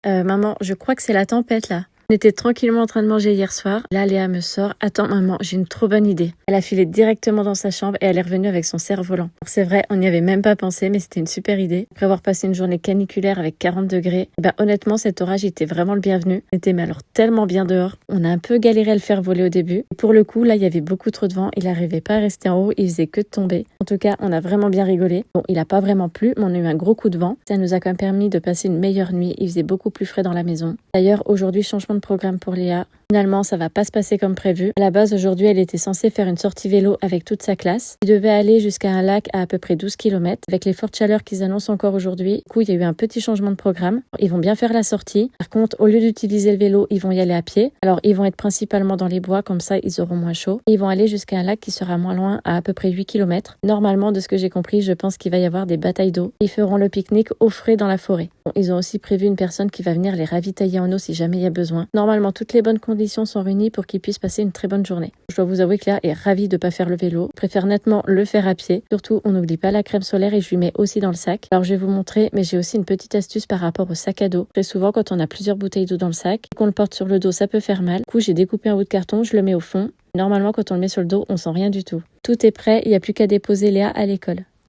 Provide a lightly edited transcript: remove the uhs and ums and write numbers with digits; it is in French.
Maman, je crois que c'est la tempête là. On était tranquillement en train de manger hier soir. Là, Léa me sort. Attends, maman, j'ai une trop bonne idée. Elle a filé directement dans sa chambre et elle est revenue avec son cerf-volant. C'est vrai, on n'y avait même pas pensé, mais c'était une super idée. Après avoir passé une journée caniculaire avec 40 degrés, honnêtement, cet orage était vraiment le bienvenu. On était mais alors tellement bien dehors. On a un peu galéré à le faire voler au début. Et pour le coup, là, il y avait beaucoup trop de vent. Il n'arrivait pas à rester en haut. Il faisait que de tomber. En tout cas, on a vraiment bien rigolé. Bon, il a pas vraiment plu, mais on a eu un gros coup de vent. Ça nous a quand même permis de passer une meilleure nuit. Il faisait beaucoup plus frais dans la maison. D'ailleurs, aujourd'hui, changement de programme pour Léa. Finalement, ça va pas se passer comme prévu. À la base, aujourd'hui, elle était censée faire une sortie vélo avec toute sa classe. Il devait aller jusqu'à un lac à peu près 12 km. Avec les fortes chaleurs qu'ils annoncent encore aujourd'hui, du coup, il y a eu un petit changement de programme. Ils vont bien faire la sortie. Par contre, au lieu d'utiliser le vélo, ils vont y aller à pied. Alors, ils vont être principalement dans les bois, comme ça, ils auront moins chaud. Et ils vont aller jusqu'à un lac qui sera moins loin, à peu près 8 km. Normalement, de ce que j'ai compris, je pense qu'il va y avoir des batailles d'eau. Ils feront le pique-nique au frais dans la forêt. Bon, ils ont aussi prévu une personne qui va venir les ravitailler en eau si jamais il y a besoin. Normalement, toutes les bonnes conditions sont réunies pour qu'ils puissent passer une très bonne journée. Je dois vous avouer que Léa est ravie de ne pas faire le vélo. Je préfère nettement le faire à pied. Surtout, on n'oublie pas la crème solaire et je lui mets aussi dans le sac. Alors, je vais vous montrer, mais j'ai aussi une petite astuce par rapport au sac à dos. Très souvent, quand on a plusieurs bouteilles d'eau dans le sac et qu'on le porte sur le dos, ça peut faire mal. Du coup, j'ai découpé un bout de carton, je le mets au fond. Normalement, quand on le met sur le dos, on sent rien du tout. Tout est prêt, il n'y a plus qu'à déposer Léa à l'école.